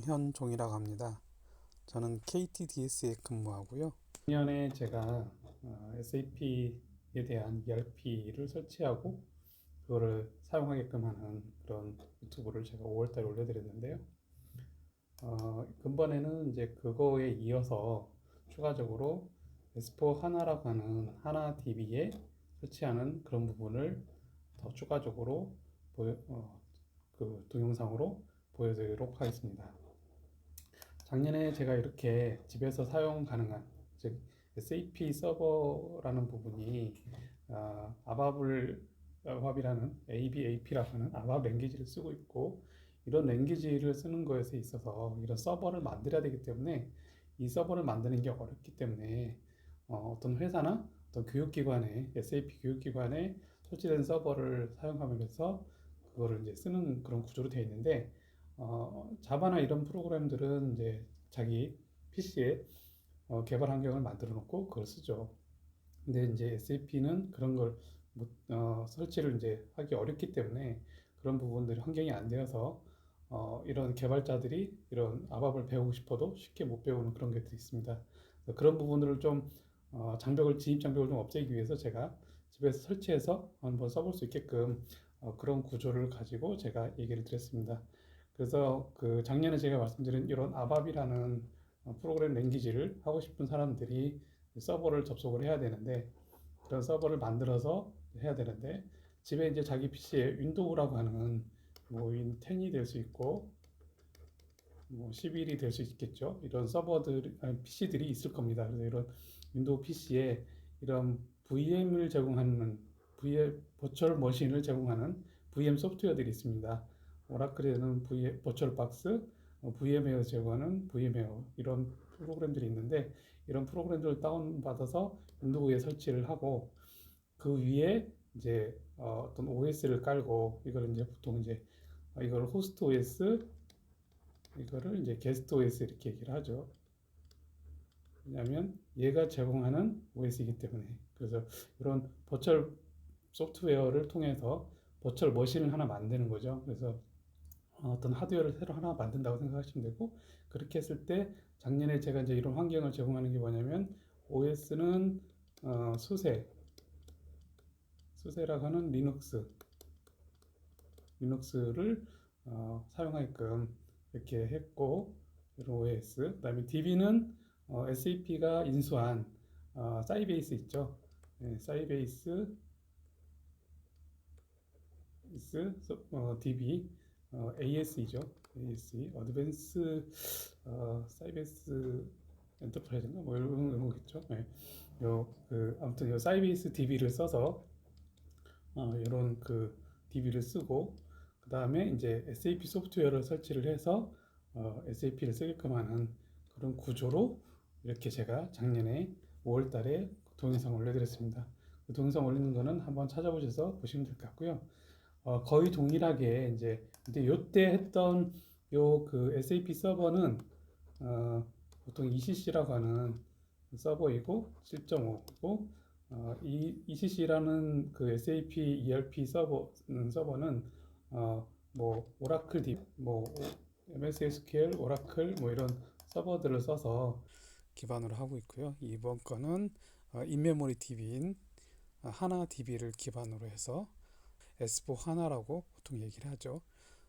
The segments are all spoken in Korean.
장현종이라고 합니다. 저는 KTDS에 근무하고요. 작년에 제가 SAP에 대한 ERP를 설치하고 그거를 사용하게끔 하는 그런 유튜브를 제가 5월달에 올려드렸는데요. 근본에는 이제 그거에 이어서 추가적으로 S4 하나라고 하는 하나 DB에 설치하는 그런 부분을 더 추가적으로 그 동영상으로 보여드리도록 하겠습니다. 작년에 제가 이렇게 집에서 사용 가능한, 즉 SAP 서버라는 부분이 아바블이라는 ABAP라고 하는 아바블 랭귀지를 쓰고 있고, 이런 랭귀지를 쓰는 것에 있어서 이런 서버를 만들어야 되기 때문에 이 서버를 만드는 게 어렵기 때문에 어떤 회사나 어떤 교육기관에 SAP 교육기관에 설치된 서버를 사용하면서 그거를 이제 쓰는 그런 구조로 되어 있는데, 자바나 이런 프로그램들은 이제 자기 PC에 개발 환경을 만들어 놓고 그걸 쓰죠. 근데 이제 SAP는 그런 걸 설치를 이제 하기 어렵기 때문에 그런 부분들이 환경이 안 되어서 이런 개발자들이 이런 아밥을 배우고 싶어도 쉽게 못 배우는 그런 것들이 있습니다. 그런 부분들을 좀 진입 장벽을 좀 없애기 위해서 제가 집에서 설치해서 한번 써볼 수 있게끔 그런 구조를 가지고 제가 얘기를 드렸습니다. 그래서 그 작년에 제가 말씀드린 이런 아밥이라는 프로그램 랭귀지를 하고 싶은 사람들이 서버를 접속을 해야 되는데, 그런 서버를 만들어서 해야 되는데, 집에 이제 자기 PC에 윈도우라고 하는 뭐 윈 10이 될 수 있고 뭐 11이 될 수 있겠죠. 이런 PC들이 있을 겁니다. 그래서 이런 윈도우 PC에 이런 VM을 제공하는 버추얼 머신을 제공하는 VM 소프트웨어들이 있습니다. 오라클에는 버추얼 박스, VM웨어 제공하는 VM웨어 이런 프로그램들이 있는데, 이런 프로그램들을 다운받아서 윈도우에 설치를 하고 그 위에 이제 어떤 OS를 깔고, 이걸 이제 보통 이제 이걸 호스트 OS, 이거를 이제 게스트 OS 이렇게 얘기를 하죠. 왜냐하면 얘가 제공하는 OS이기 때문에. 그래서 이런 버추얼 소프트웨어를 통해서 버추얼 머신을 하나 만드는 거죠. 그래서 어떤 하드웨어를 새로 하나 만든다고 생각하시면 되고, 그렇게 했을 때 작년에 제가 이제 이런 환경을 제공하는 게 뭐냐면, OS는 수세라고 하는 리눅스를 사용하게끔 이렇게 했고, 이런 OS. 그다음에 DB는 SAP가 인수한 사이베이스 있죠. 네, 사이베이스 DB AS이죠. ASE 어드밴스 사이베이스 엔터프라이즈인가 뭐 이런 거겠죠. 네. 아무튼 요 사이베이스 DB를 써서 이런 그 DB를 쓰고, 그 다음에 이제 SAP 소프트웨어를 설치를 해서 SAP를 쓰게끔 하는 그런 구조로 이렇게 제가 작년에 5월 달에 동영상 올려드렸습니다. 그 동영상 올리는 거는 한번 찾아보셔서 보시면 될 것 같고요. 거의 동일하게 이제 근데 요때 했던 요 그 SAP 서버는 보통 ECC라고 하는 서버이고 7.5고, 이 ECC라는 그 SAP ERP 서버는 뭐 오라클 뭐 MS SQL, 오라클 뭐 이런 서버들을 써서 기반으로 하고 있고요. 이번 거는 인메모리 DB인 하나 DB를 기반으로 해서 S4 하나라고 보통 얘기를 하죠.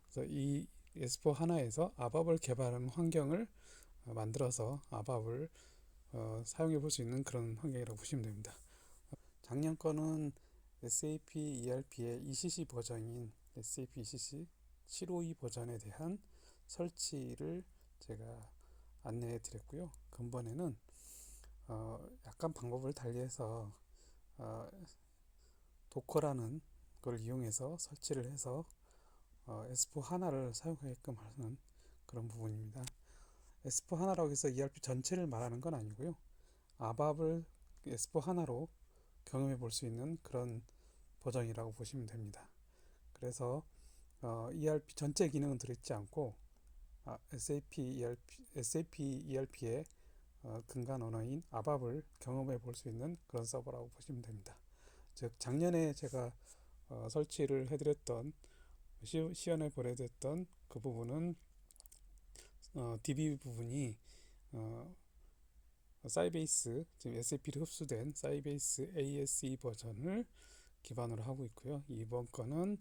그래서 이 S4 하나에서 아밥을 개발하는 환경을 만들어서 아밥을 사용해 볼 수 있는 그런 환경이라고 보시면 됩니다. 작년 거는 SAP ERP의 ECC 버전인 SAP ECC 752 버전에 대한 설치를 제가 안내해 드렸고요. 근본에는 약간 방법을 달리해서 도커라는 걸 이용해서 설치를 해서 S4 하나를 사용하게끔 하는 그런 부분입니다. S4 하나라고 해서 ERP 전체를 말하는 건 아니고요. 아밥을 S4 하나로 경험해 볼 수 있는 그런 버전이라고 보시면 됩니다. 그래서 ERP 전체 기능은 들어있지 않고 SAP ERP의 근간 언어인 아밥을 경험해 볼 수 있는 그런 서버라고 보시면 됩니다. 즉 작년에 제가 설치를 해드렸던 시연해 보내드렸던 그 부분은 DB 부분이 어, 사이베이스, 지금 SAP로 흡수된 사이베이스 ASE 버전을 기반으로 하고 있고요. 이번 거는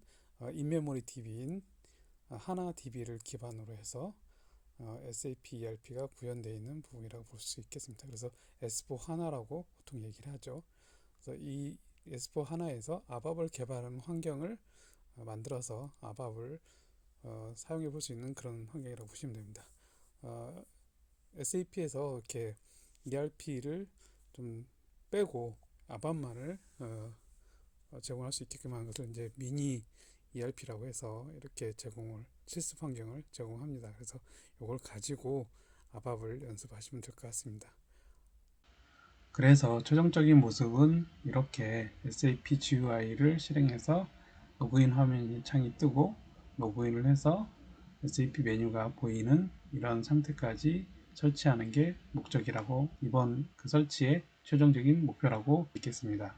인메모리 DB인 하나 DB를 기반으로 해서 SAP ERP가 구현되어 있는 부분이라고 볼 수 있겠습니다. 그래서 S4 하나라고 보통 얘기를 하죠. 그래서 이 S4 하나에서 아밥을 개발하는 환경을 만들어서 아밥을 사용해 볼 수 있는 그런 환경이라고 보시면 됩니다. SAP에서 이렇게 ERP를 좀 빼고 아밥만을 제공할 수 있게끔 하는 것을 이제 미니 ERP라고 해서 이렇게 실습 환경을 제공합니다. 그래서 이걸 가지고 아밥을 연습하시면 될 것 같습니다. 그래서 최종적인 모습은 이렇게 SAP GUI를 실행해서 로그인 화면 창이 뜨고 로그인을 해서 SAP 메뉴가 보이는 이런 상태까지 설치하는 게 목적이라고, 이번 그 설치의 최종적인 목표라고 믿겠습니다.